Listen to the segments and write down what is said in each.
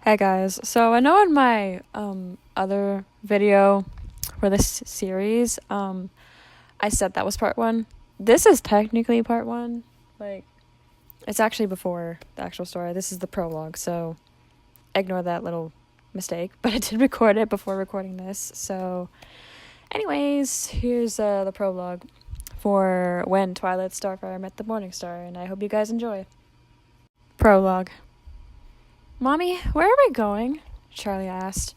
Hey guys, so I know in my other video for this series, I said that was part one. This is technically part one. Like, it's actually before the actual story. This is the prologue, so ignore that little mistake. But I did record it before recording this. So, anyways, here's the prologue for when Twilight Starfire met the Morning Star, and I hope you guys enjoy. Prologue. "Mommy, where are we going?" Charlie asked.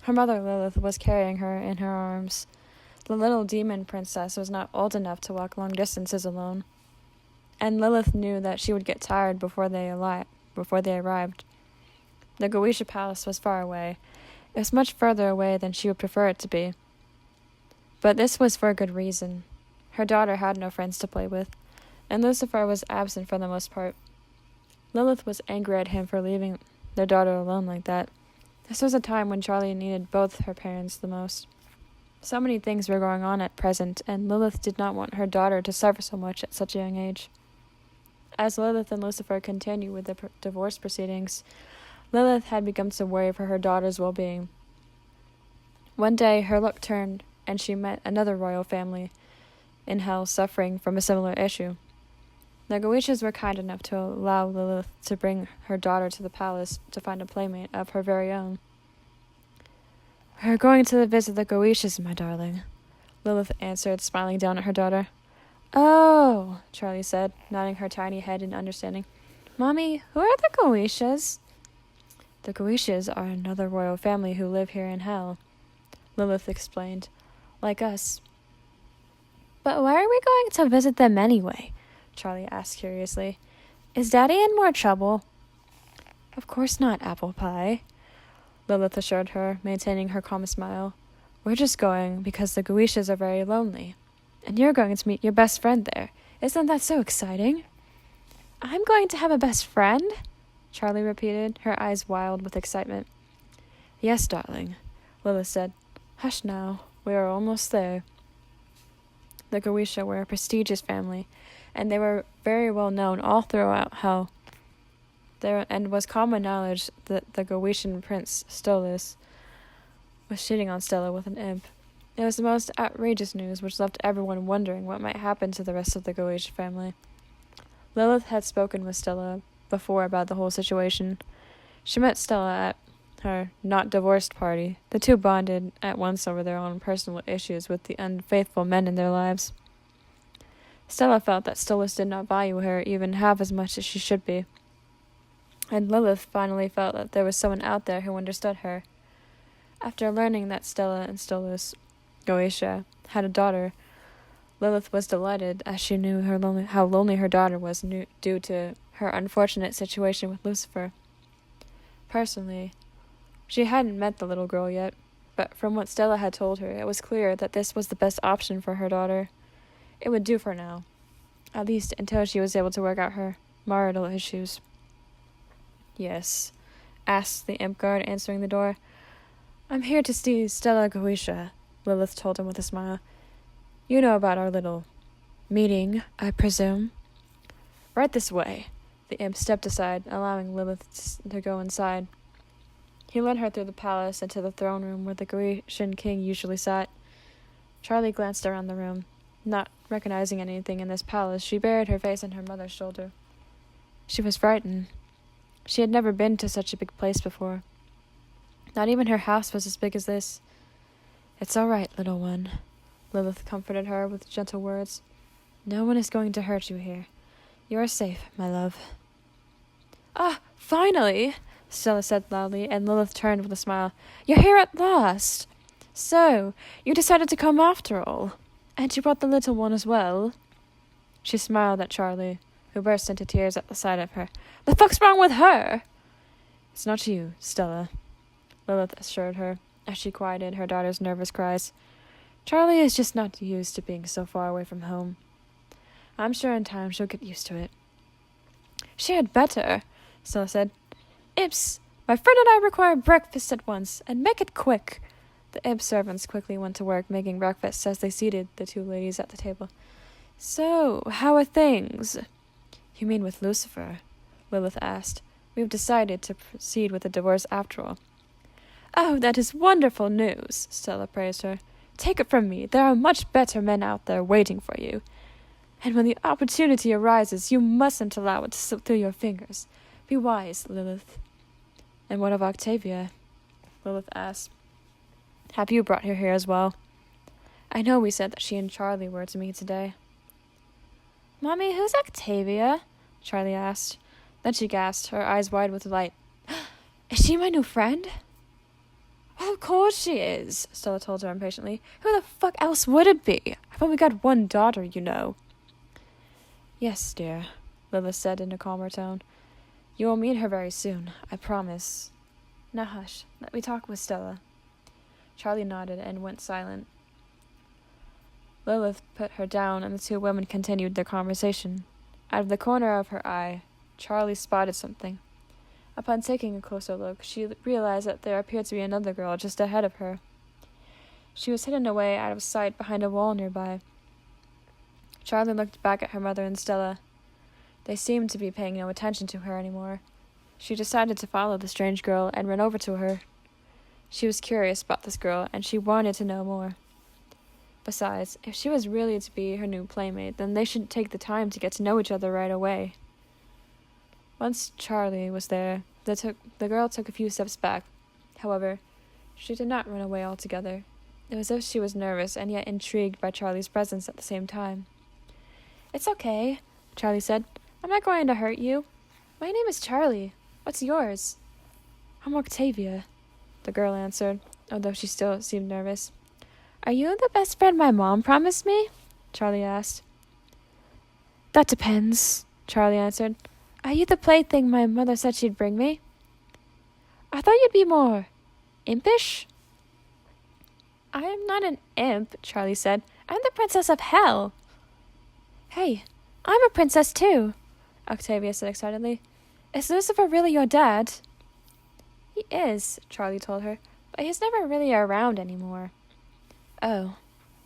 Her mother Lilith was carrying her in her arms. The little demon princess was not old enough to walk long distances alone, and Lilith knew that she would get tired before they arrived. The Goetia Palace was far away. It was much further away than she would prefer it to be. But this was for a good reason. Her daughter had no friends to play with, and Lucifer was absent for the most part. Lilith was angry at him for leaving their daughter alone like that. This was a time when Charlie needed both her parents the most. So many things were going on at present, and Lilith did not want her daughter to suffer so much at such a young age. As Lilith and Lucifer continued with the divorce proceedings, Lilith had begun to worry for her daughter's well-being. One day, her luck turned, and she met another royal family in hell suffering from a similar issue. The Goetias were kind enough to allow Lilith to bring her daughter to the palace to find a playmate of her very own. "We're going to visit the Goetias, my darling," Lilith answered, smiling down at her daughter. "Oh," Charlie said, nodding her tiny head in understanding. "Mommy, who are the Goetias?" "The Goetias are another royal family who live here in hell," Lilith explained. "Like us." "But why are we going to visit them anyway?" Charlie asked curiously. "Is Daddy in more trouble?" "Of course not, Apple Pie," Lilith assured her, maintaining her calm smile. "We're just going because the Goetias are very lonely. And you're going to meet your best friend there. Isn't that so exciting?" "I'm going to have a best friend?" Charlie repeated, her eyes wild with excitement. "Yes, darling," Lilith said. "Hush now, we are almost there." The Goetia were a prestigious family, and they were very well known all throughout hell. And was common knowledge that the Goetian prince Stolas was cheating on Stella with an imp. It was the most outrageous news, which left everyone wondering what might happen to the rest of the Goetia family. Lilith had spoken with Stella before about the whole situation. She met Stella at her not-divorced party. The two bonded at once over their own personal issues with the unfaithful men in their lives. Stella felt that Stolas did not value her even half as much as she should be. And Lilith finally felt that there was someone out there who understood her. After learning that Stella and Stolas, Goetia, had a daughter, Lilith was delighted as she knew how lonely her daughter was due to her unfortunate situation with Lucifer. Personally, she hadn't met the little girl yet, but from what Stella had told her, it was clear that this was the best option for her daughter. It would do for now, at least until she was able to work out her marital issues. "Yes," asked the imp guard, answering the door. "I'm here to see Stella Goetia," Lilith told him with a smile. "You know about our little meeting, I presume?" "Right this way." The imp stepped aside, allowing Lilith to go inside. He led her through the palace and to the throne room where the Goetian king usually sat. Charlie glanced around the room. Not recognizing anything in this palace, she buried her face on her mother's shoulder. She was frightened. She had never been to such a big place before. Not even her house was as big as this. "It's all right, little one," Lilith comforted her with gentle words. "No one is going to hurt you here. You are safe, my love." "Ah, finally!" Stella said loudly, and Lilith turned with a smile. "You're here at last! So, you decided to come after all. And you brought the little one as well?" She smiled at Charlie, who burst into tears at the sight of her. "The fuck's wrong with her?" "It's not you, Stella," Lilith assured her, as she quieted her daughter's nervous cries. "Charlie is just not used to being so far away from home. I'm sure in time she'll get used to it." "She had better," Stella said. "Imps, my friend and I require breakfast at once, and make it quick." The imp servants quickly went to work making breakfast as they seated the two ladies at the table. "So, how are things?" "You mean with Lucifer?" Lilith asked. We have decided to proceed with the divorce after all." "Oh, that is wonderful news," Stella praised her. "Take it from me, there are much better men out there waiting for you. And when the opportunity arises, you mustn't allow it to slip through your fingers. Be wise, Lilith." "And what of Octavia?" Lilith asked. "Have you brought her here as well? I know we said that she and Charlie were to meet today." "Mommy, who's Octavia?" Charlie asked. Then she gasped, her eyes wide with delight. "Is she my new friend?" "Well, of course she is," Stella told her impatiently. "Who the fuck else would it be? I've only got one daughter, you know." "Yes, dear," Lilith said in a calmer tone. "You will meet her very soon, I promise. Now hush, let me talk with Stella." Charlie nodded and went silent. Lilith put her down, and the two women continued their conversation. Out of the corner of her eye, Charlie spotted something. Upon taking a closer look, she realized that there appeared to be another girl just ahead of her. She was hidden away out of sight behind a wall nearby. Charlie looked back at her mother and Stella. They seemed to be paying no attention to her anymore. She decided to follow the strange girl and ran over to her. She was curious about this girl, and she wanted to know more. Besides, if she was really to be her new playmate, then they should take the time to get to know each other right away. Once Charlie was there, the girl took a few steps back. However, she did not run away altogether. It was as if she was nervous and yet intrigued by Charlie's presence at the same time. "It's okay," Charlie said. "I'm not going to hurt you. My name is Charlie. What's yours?" "I'm Octavia," the girl answered, although she still seemed nervous. "Are you the best friend my mom promised me?" Charlie asked. "That depends," Charlie answered. "Are you the plaything my mother said she'd bring me?" "I thought you'd be more impish." "I am not an imp," Charlie said. "I'm the princess of hell." "Hey, I'm a princess too," Octavia said excitedly. "Is Lucifer really your dad?" "He is," Charlie told her, "but he's never really around anymore." "Oh,"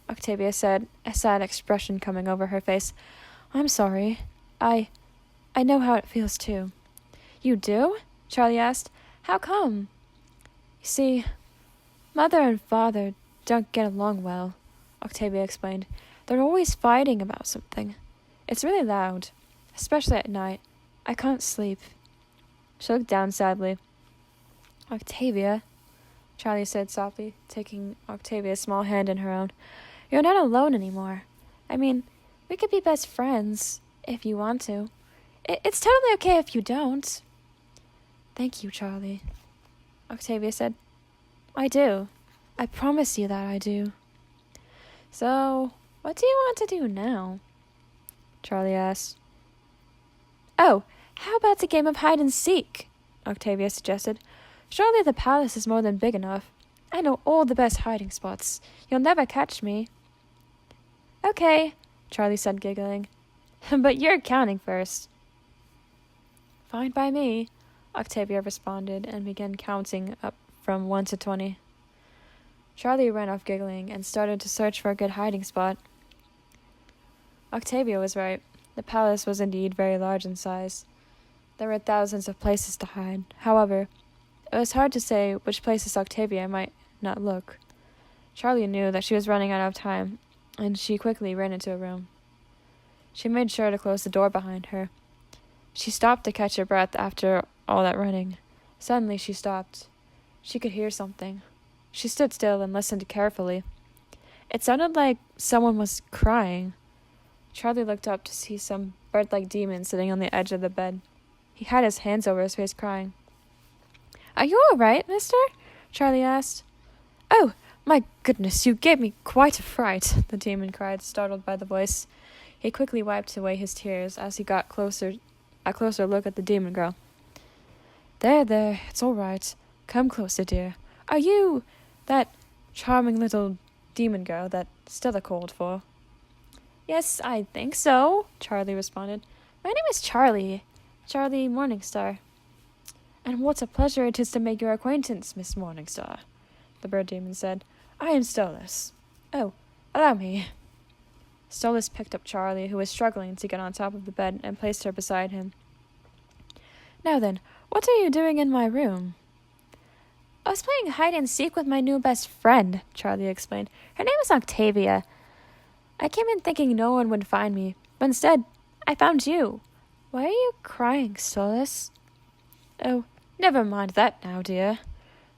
Octavia said, a sad expression coming over her face. "I'm sorry. I know how it feels too." "You do?" Charlie asked. "How come?" "You see, Mother and Father don't get along well," Octavia explained. "They're always fighting about something. It's really loud, especially at night. I can't sleep." She looked down sadly. "Octavia," Charlie said softly, taking Octavia's small hand in her own. "You're not alone anymore. I mean, we could be best friends, if you want to. It's totally okay if you don't." "Thank you, Charlie," Octavia said. "I do. I promise you that I do." "So, what do you want to do now?" Charlie asked. "Oh, how about a game of hide and seek?" Octavia suggested. "Surely the palace is more than big enough. I know all the best hiding spots. You'll never catch me." "Okay," Charlie said, giggling. "But you're counting first." "Fine by me," Octavia responded and began counting up from 1 to 20. Charlie ran off giggling and started to search for a good hiding spot. Octavia was right. The palace was indeed very large in size. There were thousands of places to hide. However, it was hard to say which places Octavia might not look. Charlie knew that she was running out of time, and she quickly ran into a room. She made sure to close the door behind her. She stopped to catch her breath after all that running. Suddenly she stopped. She could hear something. She stood still and listened carefully. It sounded like someone was crying. Charlie looked up to see some bird-like demon sitting on the edge of the bed. He had his hands over his face crying. "Are you all right, mister?" Charlie asked. "Oh, my goodness, you gave me quite a fright," the demon cried, startled by the voice. He quickly wiped away his tears as he got a closer look at the demon girl. There, it's all right. Come closer, dear. Are you that charming little demon girl that Stella called for?" "Yes, I think so," Charlie responded. "My name is Charlie Morningstar." "And what a pleasure it is to make your acquaintance, Miss Morningstar," the bird demon said. "I am Stolas. Oh, allow me." Stolas picked up Charlie, who was struggling to get on top of the bed, and placed her beside him. "Now then, What are you doing in my room? I was playing hide and seek with my new best friend, Charlie explained. Her name is Octavia. I came in thinking no one would find me, but instead, I found you. Why are you crying, Solus? Oh, never mind that now, dear,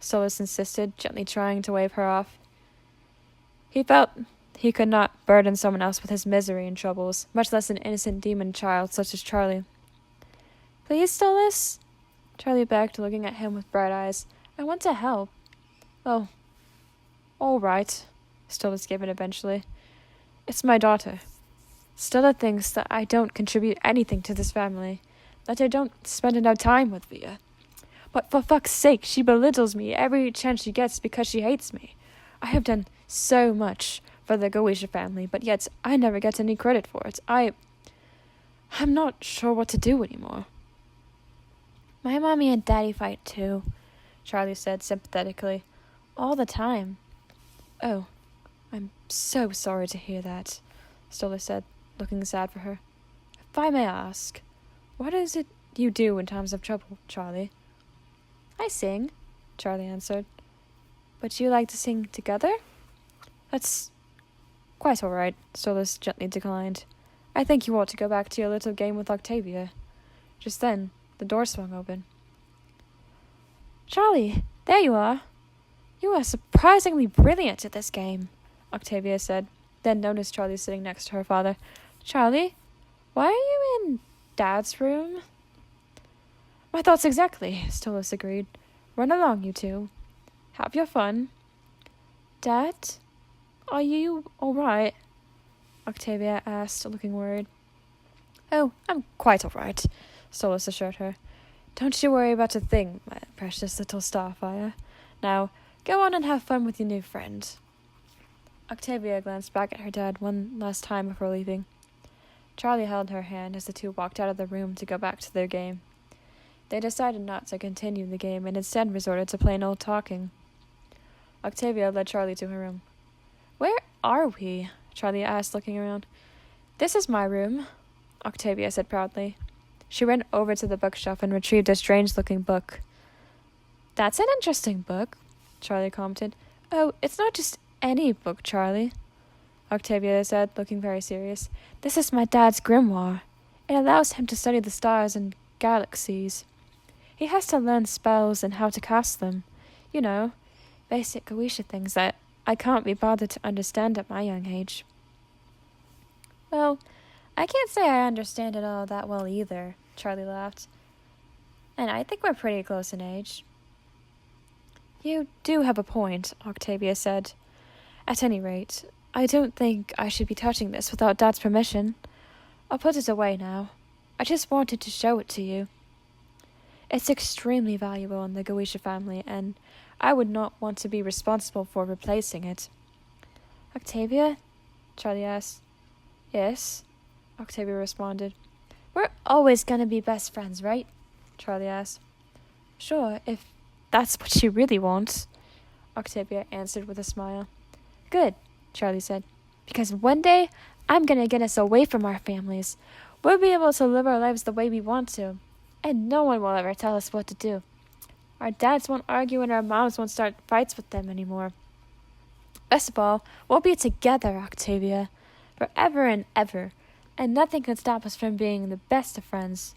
Solus insisted, gently trying to wave her off. He felt he could not burden someone else with his misery and troubles, much less an innocent demon child such as Charlie. Please, Solus? Charlie begged, looking at him with bright eyes. I want to help. Oh, all right, Stella gave in eventually. It's my daughter. Stella thinks that I don't contribute anything to this family, that I don't spend enough time with Via. But for fuck's sake, she belittles me every chance she gets because she hates me. I have done so much for the Goetia family, but yet I never get any credit for it. I'm not sure what to do anymore. My mommy and daddy fight too, Charlie said sympathetically. All the time. Oh, I'm so sorry to hear that, Stola said, looking sad for her. If I may ask, what is it you do in times of trouble, Charlie? I sing, Charlie answered. But you like to sing together? That's quite all right, Stolas gently declined. I think you ought to go back to your little game with Octavia. Just then, the door swung open. Charlie, there you are. You are surprisingly brilliant at this game, Octavia said, then noticed Charlie sitting next to her father. Charlie, why are you in Dad's room? My thoughts exactly, Stolas agreed. Run along, you two. Have your fun. Dad, are you all right? Octavia asked, looking worried. Oh, I'm quite all right, Stolas assured her. Don't you worry about a thing, my precious little Starfire. Now, go on and have fun with your new friend. Octavia glanced back at her dad one last time before leaving. Charlie held her hand as the two walked out of the room to go back to their game. They decided not to continue the game and instead resorted to plain old talking. Octavia led Charlie to her room. Where are we? Charlie asked, looking around. This is my room, Octavia said proudly. She ran over to the bookshelf and retrieved a strange-looking book. That's an interesting book, Charlie commented. Oh, it's not just any book, Charlie, Octavia said, looking very serious. This is my dad's grimoire. It allows him to study the stars and galaxies. He has to learn spells and how to cast them. You know, basic Goetia things that I can't be bothered to understand at my young age. Well, I can't say I understand it all that well either, Charlie laughed. And I think we're pretty close in age. You do have a point, Octavia said. At any rate, I don't think I should be touching this without Dad's permission. I'll put it away now. I just wanted to show it to you. It's extremely valuable in the Goetia family, and I would not want to be responsible for replacing it. Octavia? Charlie asked. Yes, Octavia responded. We're always going to be best friends, right? Charlie asked. Sure, if that's what you really want, Octavia answered with a smile. Good, Charlie said, because one day I'm going to get us away from our families. We'll be able to live our lives the way we want to, and no one will ever tell us what to do. Our dads won't argue and our moms won't start fights with them anymore. Best of all, we'll be together, Octavia, forever and ever, and nothing can stop us from being the best of friends.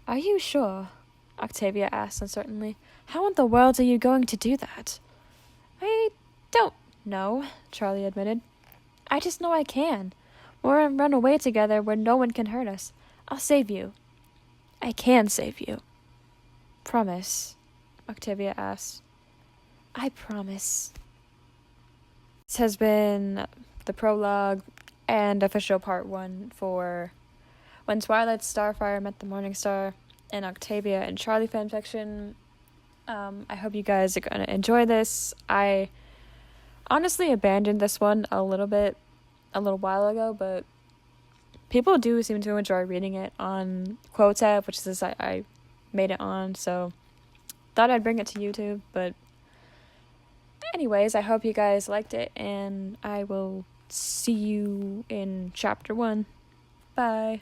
Are you sure? Octavia asked uncertainly. How in the world are you going to do that? I don't know, Charlie admitted. I just know I can. We'll run away together where no one can hurt us. I'll save you. I can save you. Promise? Octavia asked. I promise. This has been the prologue and official part 1 for When Twilight Starfire Met the Morning Star and Octavia and Charlie fanfiction. I hope you guys are going to enjoy this. I honestly abandoned this one a little while ago, but people do seem to enjoy reading it on Quotab, which is the site I made it on, so thought I'd bring it to YouTube. But anyways, I hope you guys liked it, and I will see you in chapter 1. Bye.